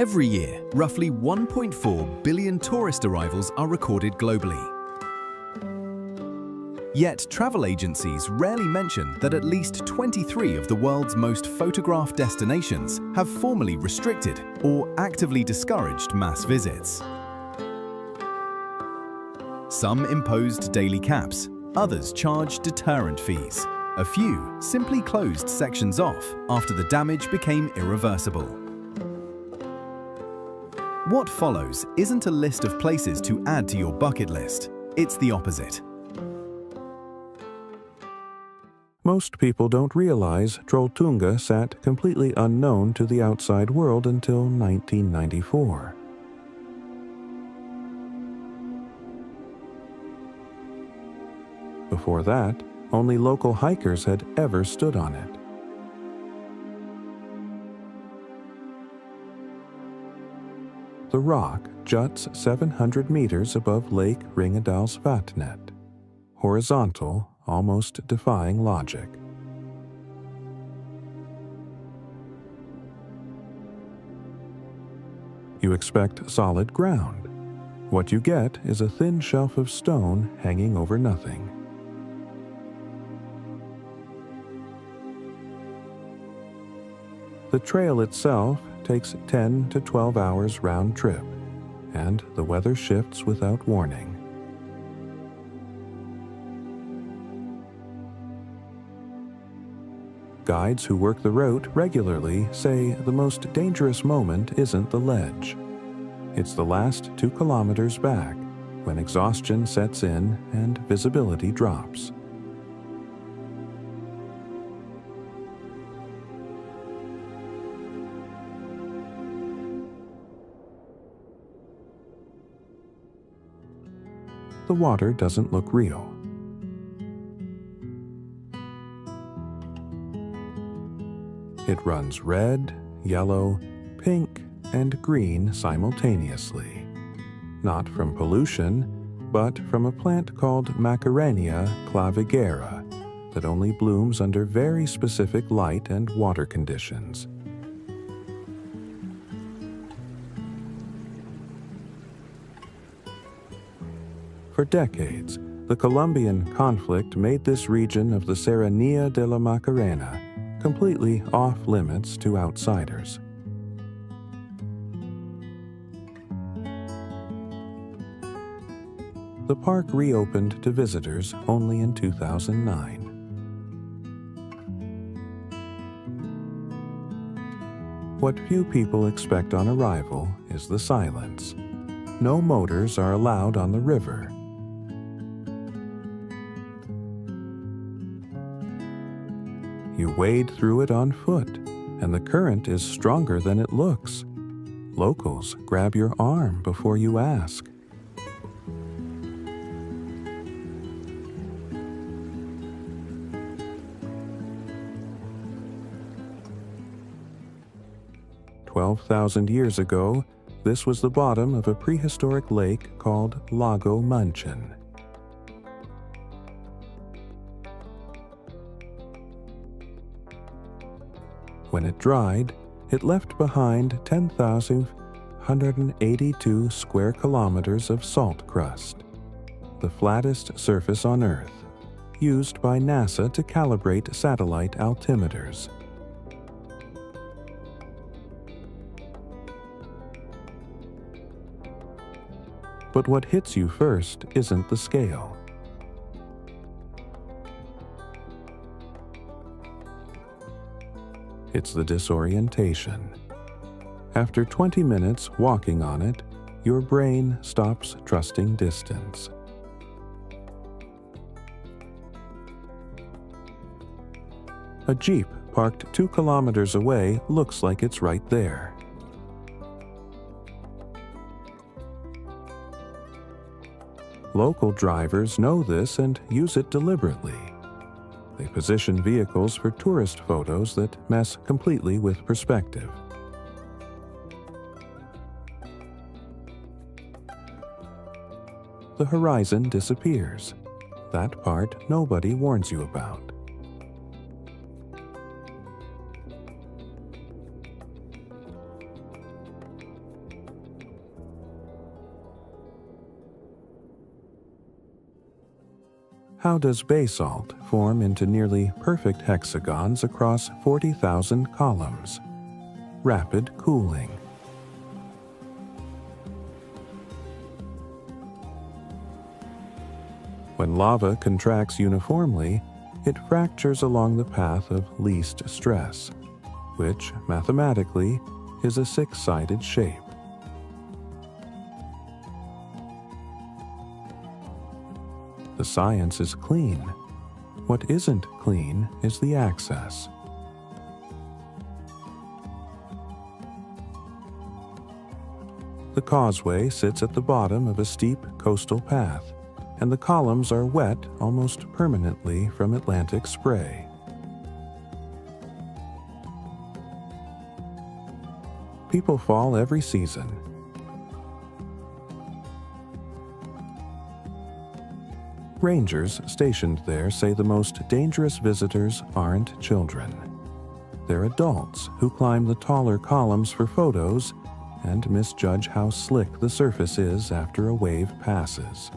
Every year, roughly 1.4 billion tourist arrivals are recorded globally. Yet, travel agencies rarely mention that at least 23 of the world's most photographed destinations have formally restricted or actively discouraged mass visits. Some imposed daily caps, others charged deterrent fees. A few simply closed sections off after the damage became irreversible. What follows isn't a list of places to add to your bucket list. It's the opposite. Most people don't realize Trolltunga sat completely unknown to the outside world until 1994. Before that, only local hikers had ever stood on it. The rock juts 700 meters above Lake Ringadalsvatnet, horizontal, almost defying logic. You expect solid ground. What you get is a thin shelf of stone hanging over nothing. The trail itself takes 10 to 12 hours round trip, and the weather shifts without warning. Guides who work the route regularly say the most dangerous moment isn't the ledge. It's the last 2 kilometers back, when exhaustion sets in and visibility drops. The water doesn't look real. It runs red, yellow, pink, and green simultaneously. Not from pollution, but from a plant called Macarenia clavigera that only blooms under very specific light and water conditions. For decades, the Colombian conflict made this region of the Serranía de la Macarena completely off-limits to outsiders. The park reopened to visitors only in 2009. What few people expect on arrival is the silence. No motors are allowed on the river. You wade through it on foot, and the current is stronger than it looks. Locals grab your arm before you ask. "12,000 years ago, this was the bottom of a prehistoric lake called Lago Munchen. When it dried, it left behind 10,182 square kilometers of salt crust, the flattest surface on Earth, used by NASA to calibrate satellite altimeters. But what hits you first isn't the scale. It's the disorientation. After 20 minutes walking on it, your brain stops trusting distance. A Jeep parked 2 kilometers away looks like it's right there. Local drivers know this and use it deliberately. They position vehicles for tourist photos that mess completely with perspective. The horizon disappears. That part nobody warns you about. How does basalt form into nearly perfect hexagons across 40,000 columns? Rapid cooling. When lava contracts uniformly, it fractures along the path of least stress, which, mathematically, is a six-sided shape. The science is clean. What isn't clean is the access. The causeway sits at the bottom of a steep coastal path, and the columns are wet almost permanently from Atlantic spray. People fall every season. Rangers stationed there say the most dangerous visitors aren't children. They're adults who climb the taller columns for photos and misjudge how slick the surface is after a wave passes.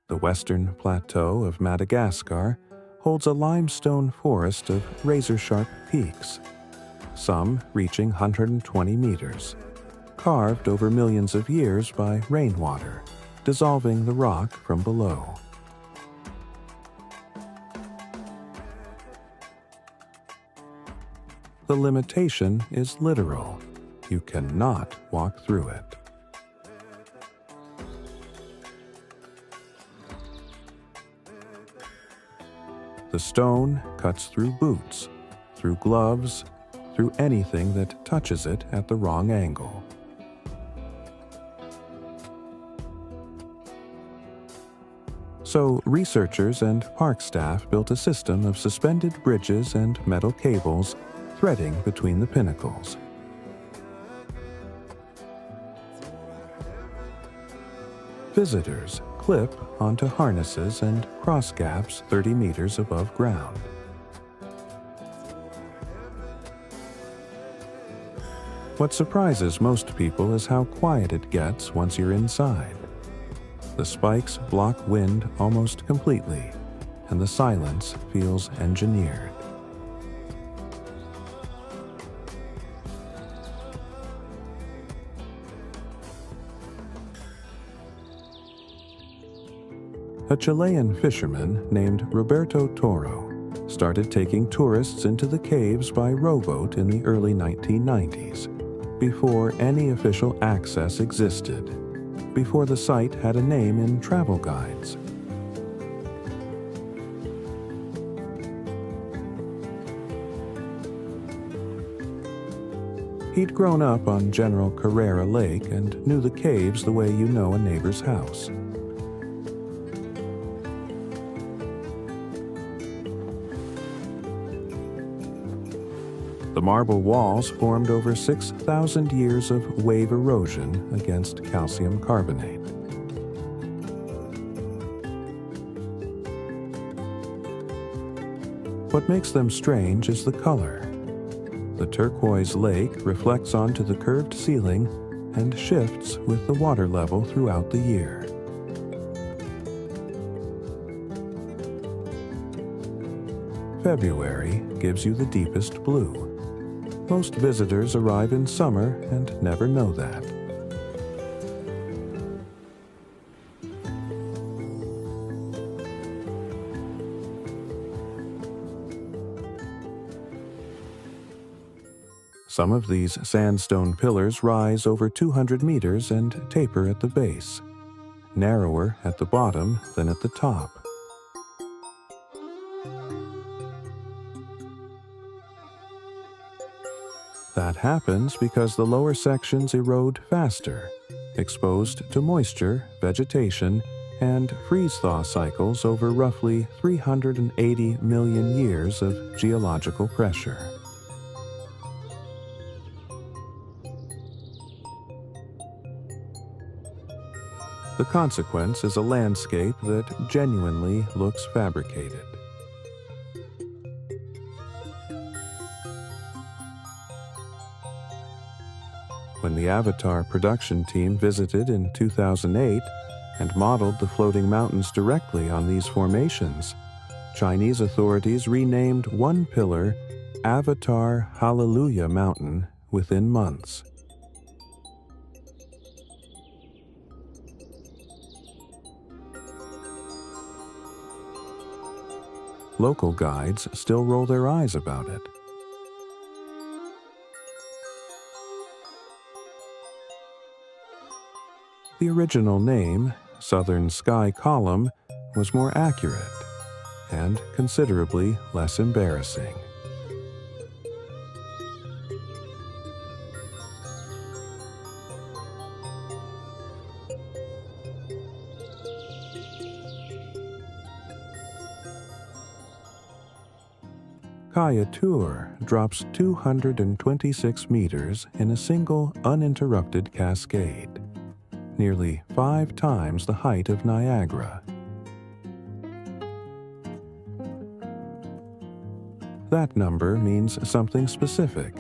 The western plateau of Madagascar holds a limestone forest of razor-sharp peaks, some reaching 120 meters, carved over millions of years by rainwater, dissolving the rock from below. The limitation is literal. You cannot walk through it. The stone cuts through boots, through gloves, through anything that touches it at the wrong angle. So researchers and park staff built a system of suspended bridges and metal cables threading between the pinnacles. Visitors clip onto harnesses and cross gaps 30 meters above ground. What surprises most people is how quiet it gets once you're inside. The spikes block wind almost completely, and the silence feels engineered. A Chilean fisherman named Roberto Toro started taking tourists into the caves by rowboat in the early 1990s, before any official access existed, before the site had a name in travel guides. He'd grown up on General Carrera Lake and knew the caves the way you know a neighbor's house. The marble walls formed over 6,000 years of wave erosion against calcium carbonate. What makes them strange is the color. The turquoise lake reflects onto the curved ceiling and shifts with the water level throughout the year. February gives you the deepest blue. Most visitors arrive in summer and never know that. Some of these sandstone pillars rise over 200 meters and taper at the base, narrower at the bottom than at the top. That happens because the lower sections erode faster, exposed to moisture, vegetation, and freeze-thaw cycles over roughly 380 million years of geological pressure. The consequence is a landscape that genuinely looks fabricated. When the Avatar production team visited in 2008 and modeled the floating mountains directly on these formations, Chinese authorities renamed one pillar Avatar Hallelujah Mountain within months. Local guides still roll their eyes about it. The original name, Southern Sky Column, was more accurate and considerably less embarrassing. Kaya Tour drops 226 meters in a single uninterrupted cascade, nearly 5 times the height of Niagara. That number means something specific.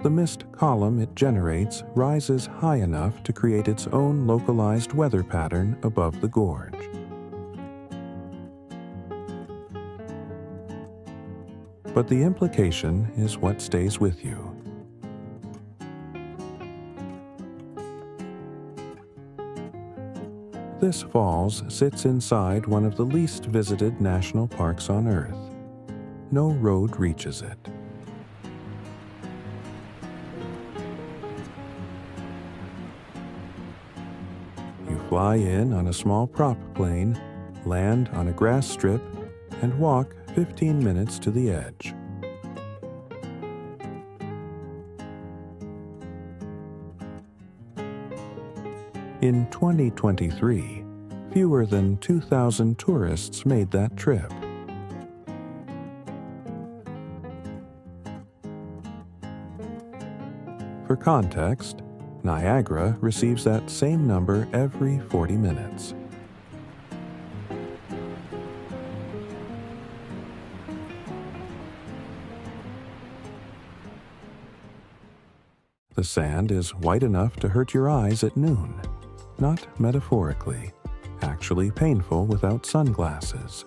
The mist column it generates rises high enough to create its own localized weather pattern above the gorge. But the implication is what stays with you. This falls sits inside one of the least visited national parks on Earth. No road reaches it. You fly in on a small prop plane, land on a grass strip, and walk 15 minutes to the edge. In 2023, fewer than 2,000 tourists made that trip. For context, Niagara receives that same number every 40 minutes. The sand is white enough to hurt your eyes at noon. Not metaphorically, actually painful without sunglasses.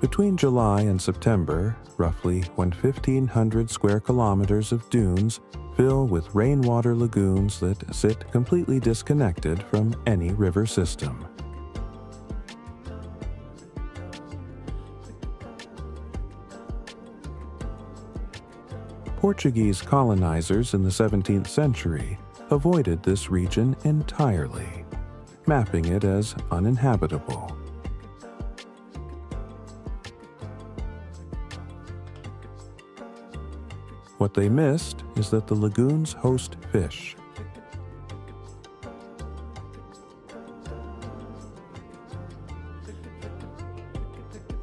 Between July and September, roughly 1,500 square kilometers of dunes fill with rainwater lagoons that sit completely disconnected from any river system. Portuguese colonizers in the 17th century avoided this region entirely, mapping it as uninhabitable. What they missed is that the lagoons host fish.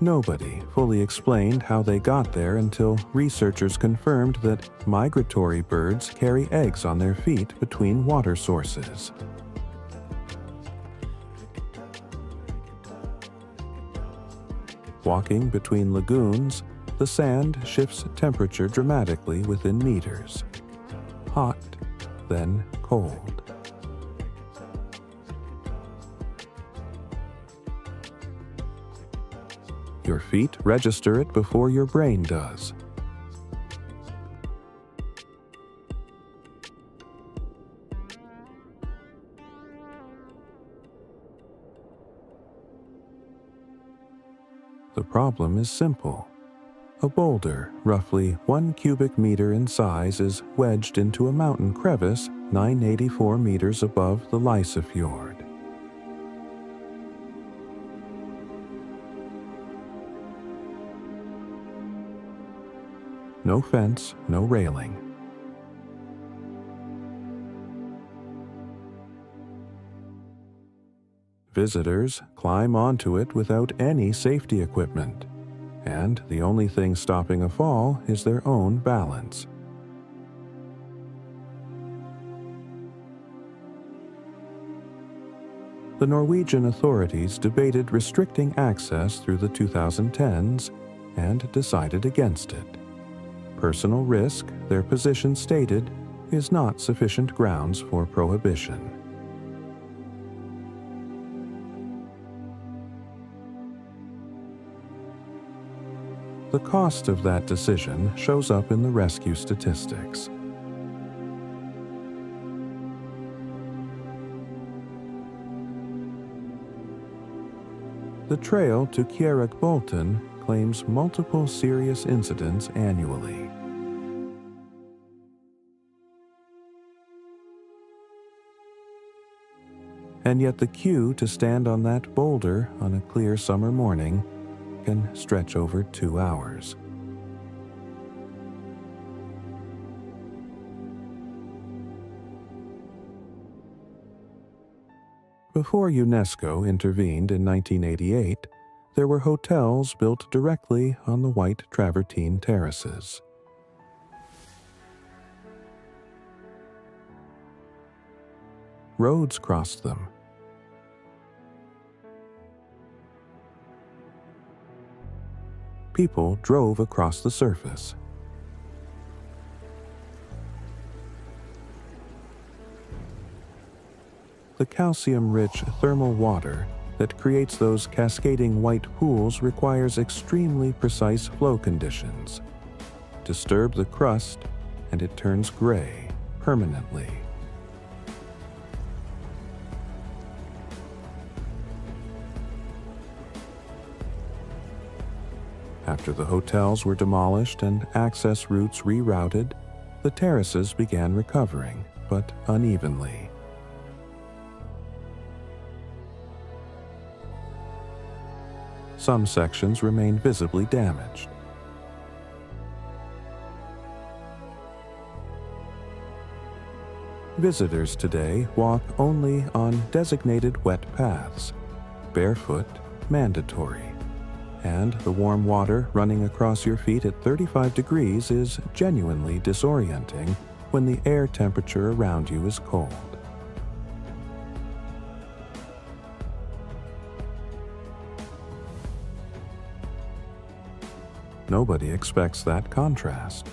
Nobody fully explained how they got there until researchers confirmed that migratory birds carry eggs on their feet between water sources. Walking between lagoons, the sand shifts temperature dramatically within meters. Hot, then cold. Your feet register it before your brain does. The problem is simple. A boulder, roughly 1 cubic meter in size, is wedged into a mountain crevice 984 meters above the Lysefjord. No fence, no railing. Visitors climb onto it without any safety equipment, and the only thing stopping a fall is their own balance. The Norwegian authorities debated restricting access through the 2010s and decided against it. Personal risk, their position stated, is not sufficient grounds for prohibition. The cost of that decision shows up in the rescue statistics. The trail to Ciarán Bolton claims multiple serious incidents annually. And yet the queue to stand on that boulder on a clear summer morning can stretch over 2 hours. Before UNESCO intervened in 1988, there were hotels built directly on the White Travertine terraces. Roads crossed them. People drove across the surface. The calcium-rich thermal water that creates those cascading white pools requires extremely precise flow conditions. Disturb the crust, and it turns gray permanently. After the hotels were demolished and access routes rerouted, the terraces began recovering, but unevenly. Some sections remain visibly damaged. Visitors today walk only on designated wet paths, barefoot mandatory, and the warm water running across your feet at 35 degrees is genuinely disorienting when the air temperature around you is cold. Nobody expects that contrast.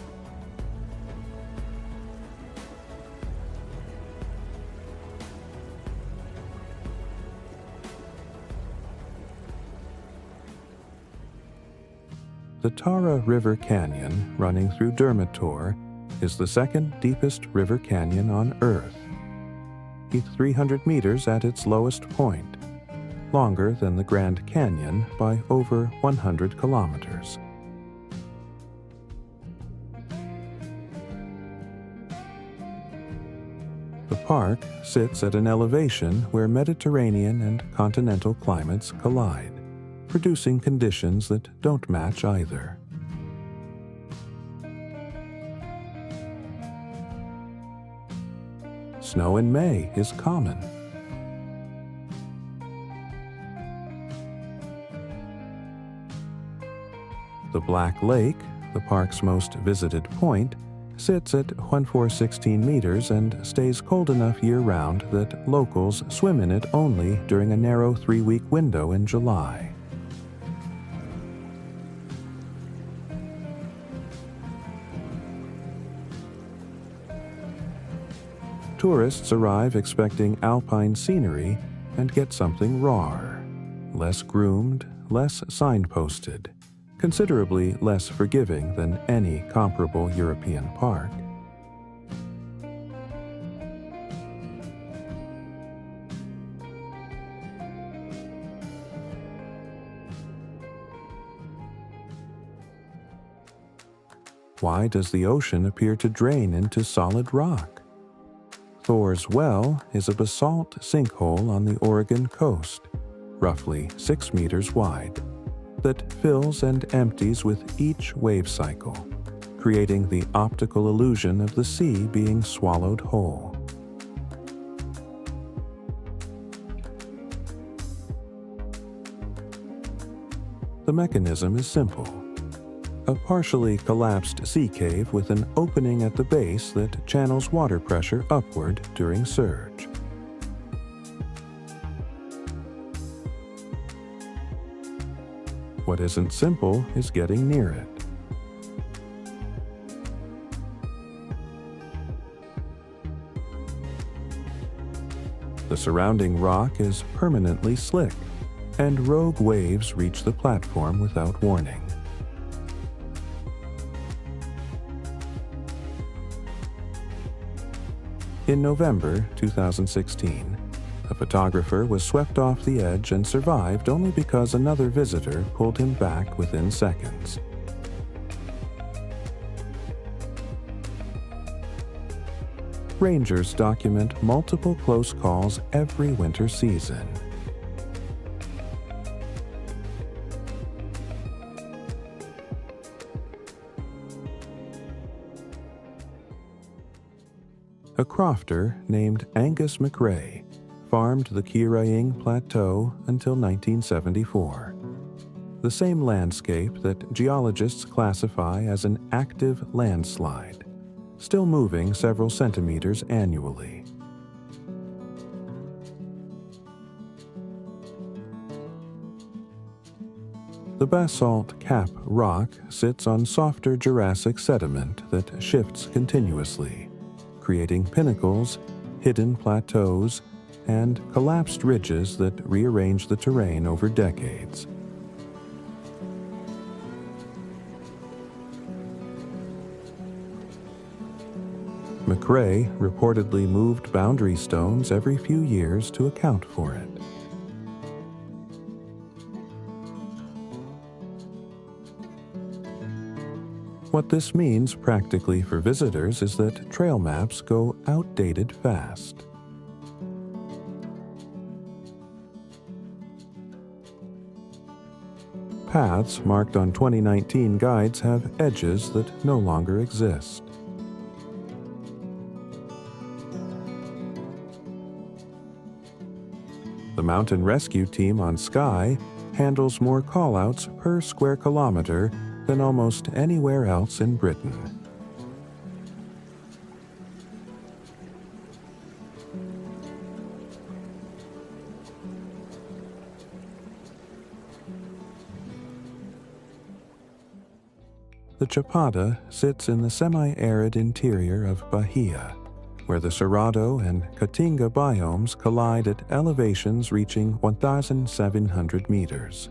The Tara River Canyon, running through Dermator, is the second deepest river canyon on Earth. It's 300 meters at its lowest point, longer than the Grand Canyon by over 100 kilometers. The park sits at an elevation where Mediterranean and continental climates collide, producing conditions that don't match either. Snow in May is common. The Black Lake, the park's most visited point, sits at 1416 meters and stays cold enough year-round that locals swim in it only during a narrow 3-week window in July. Tourists arrive expecting alpine scenery and get something rawer, less groomed, less signposted, considerably less forgiving than any comparable European park. Why does the ocean appear to drain into solid rock? Thor's Well is a basalt sinkhole on the Oregon coast, roughly 6 meters wide, that fills and empties with each wave cycle, creating the optical illusion of the sea being swallowed whole. The mechanism is simple. A partially collapsed sea cave with an opening at the base that channels water pressure upward during surge. What isn't simple is getting near it. The surrounding rock is permanently slick, and rogue waves reach the platform without warning. In November 2016, a photographer was swept off the edge and survived only because another visitor pulled him back within seconds. Rangers document multiple close calls every winter season. A crofter named Angus McRae farmed the Kirraying Plateau until 1974. The same landscape that geologists classify as an active landslide, still moving several centimeters annually. The basalt cap rock sits on softer Jurassic sediment that shifts continuously, creating pinnacles, hidden plateaus, and collapsed ridges that rearrange the terrain over decades. McRae reportedly moved boundary stones every few years to account for it. What this means practically for visitors is that trail maps go outdated fast. Paths marked on 2019 guides have edges that no longer exist. The mountain rescue team on Skye handles more callouts per square kilometer than almost anywhere else in Britain. The Chapada sits in the semi-arid interior of Bahia, where the Cerrado and Caatinga biomes collide at elevations reaching 1,700 meters.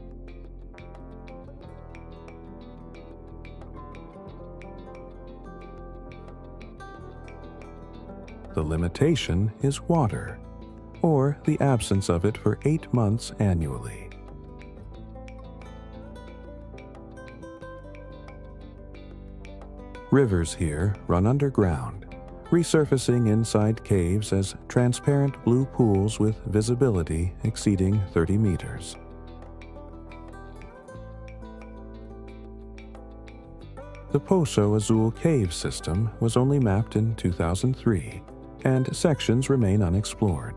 The limitation is water, or the absence of it for 8 months annually. Rivers here run underground, resurfacing inside caves as transparent blue pools with visibility exceeding 30 meters. The Poço Azul cave system was only mapped in 2003, and sections remain unexplored.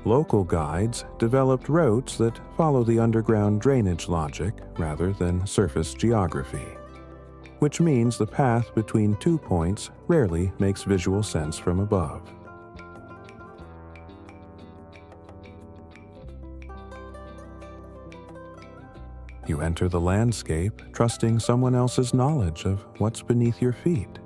Local guides developed routes that follow the underground drainage logic rather than surface geography, which means the path between 2 points rarely makes visual sense from above. You enter the landscape trusting someone else's knowledge of what's beneath your feet.